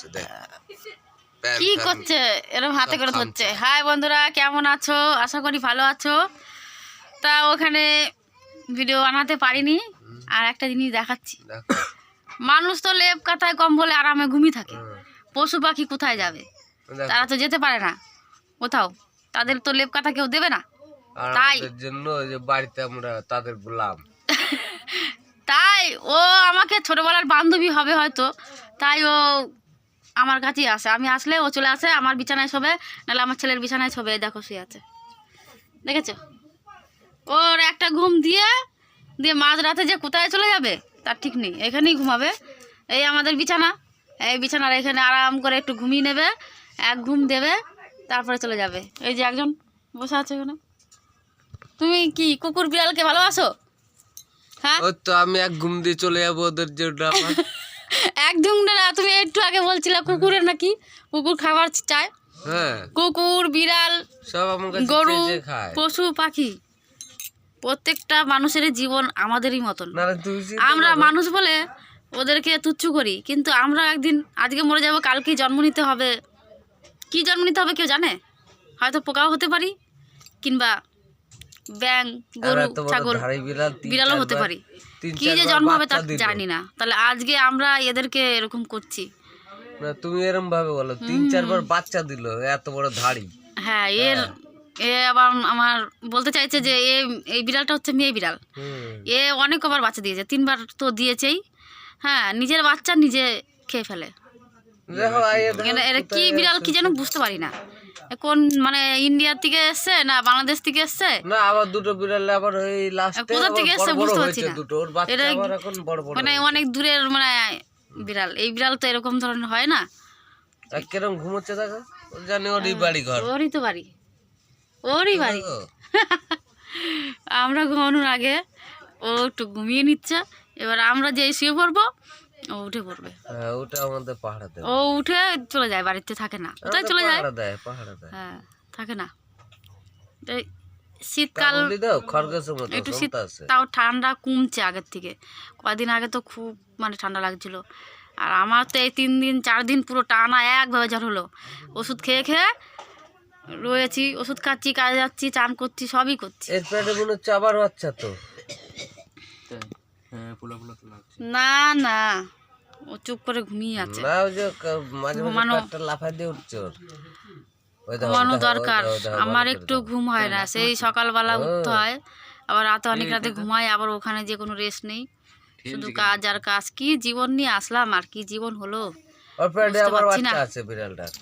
করছে দেখ কি করছে এরকম হাতে করে ধরছে। হাই বন্ধুরা, কেমন আছো? আশা করি ভালো আছো। তা ওখানে ভিডিও বানাতে পারিনি। আর একটা জিনিস দেখাচ্ছি, মানুষ তো লেপ কাঁথায় কম্বলে আরামে ঘুমিয়ে থাকে, পশু পাখি কোথায় যাবে? তারা তো যেতে পারে না কোথাও, তাদের তো লেপ কাঁথা কেউ দেবে না। তাই জন্য যে বাড়িতে আমরা তাদের বললাম তাই ও আমাকে ছোটবেলার বান্ধবী হবে হয়তো, তাই ও আমার কাছেই আসে। আমি আসলে ও চলে আসে আমার বিছানায় শোবে, নাহলে আমার ছেলের বিছানায় শোবে। দেখো শুয়ে আছে, দেখেছো? ওর একটা ঘুম দিয়ে দিয়ে মাঝরাতে যে কোথায় চলে যাবে তার ঠিক নেই, এখানেই ঘুমাবে। এই আমাদের বিছানা, এই বিছানার এখানে আরাম করে একটু ঘুমিয়ে নেবে, এক ঘুম দেবে, তারপরে চলে যাবে। এই যে একজন বসে আছে এখানে। তুমি কি কুকুর বিড়ালকে ভালোবাসো? হ্যাঁ, ওই তো আমি এক ঘুম দিয়ে চলে যাবো ওদের জন্য আমার এক ঘুম না, তুমি একটু আগে বলছিলে কুকুরের নাকি কুকুর খাবার চায়। হ্যাঁ, কুকুর বিড়াল সব আমার কাছে গরু চেয়ে চেয়ে খায়। পশু পাখি প্রত্যেকটা মানুষের জীবন আমাদেরই মতন। না রে, তুই আমরা মানুষ বলে ওদেরকে তুচ্ছ করি, কিন্তু আমরা একদিন আজকে মরে যাব, কালকে জন্ম নিতে হবে। কি জন্ম নিতে হবে কেউ জানে? হয়তো পোকাও হতে পারি, কিংবা ব্যাং, গরু, ছাগল, বিড়ালও হতে পারি। কি যে জন্ম হবে তা জানি না। তাহলে আজকে আমরা এদেরকে এরকম করছি। না, তুমি এরকম ভাবে বলো 3-4 বার বাচ্চা দিল, এত বড় ধাড়ি। হ্যাঁ, এ আবার আমার বলতে চাইছে যে এই বিড়ালটা হচ্ছে মেয়ে বিড়াল। এ অনেকবার বাচ্চা দিয়েছে, 3বার তো দিয়েছেই। হ্যাঁ, নিজের বাচ্চা নিজে খেয়ে ফেলে। এরা কি বিড়াল কি যেন বুঝতে পারি না, কোন মানে ইন্ডিয়ার থেকে এসছে না বাংলাদেশ থেকে এসছে না, আবার দুটো বিড়াল আবার ওই লাস্টে কোথা থেকে এসছে বুঝতে পারছি না। দুটো ওর বাচ্চা আবার এখন বড় বড় মানে অনেক দূরের মানে বিড়াল। এই বিড়াল তো এরকম ধরনের হয় না। আর কিরম ঘুমোচ্ছে দেখো, জানি ওরই বাড়ি ঘর, ওরই তো বাড়ি, ওরই বাড়ি। আমরা ঘুমানোর আগে ও একটু ঘুমিয়ে নিচ্ছে, এবার আমরা যে শুয়ে পড়বো ও উঠে পড়বে। হ্যাঁ, ওটা আমাদের পাহাড়া দেয়। ও উঠে চলে যায়, বাড়িতে থাকে না। কোথায় চলে যায়? পাহাড়া দেয়। হ্যাঁ, থাকে না। এই শীতকাল একটু শীত, তাও ঠান্ডা কমছে আগের থেকে। কয়েকদিন আগে তো খুব মানে ঠান্ডা লাগছিল। আর আমার তো এই 3 দিন 4 দিন পুরো টানা একভাবে জ্বর হলো। ওষুধ খেয়ে খেয়ে রয়েছি, ওষুধ খাচ্ছি, কাজে যাচ্ছি, চান করছি, সবই করছি। এর পেটে মনে হচ্ছে আবার বাচ্চা তো। না না, ও চুপ করে ঘুমিয়ে আছে। না, ওই যে মাঝে মাঝে পেটটা লাফাই দিয়ে উঠছে ওর। ঘুমানো দরকার। আমার একটু ঘুম হয় না, সেই সকালবেলা উঠতে হয়, আবার রাতে অনেক রাতে ঘুমাই, আবার ওখানে যে কোনো রেস্ট নেই, শুধু কাজ আর কাজ। কি জীবন নিয়ে আসলাম আর কি জীবন হলো ওর পেটে আবার বাচ্চা আছে বিড়ালটার।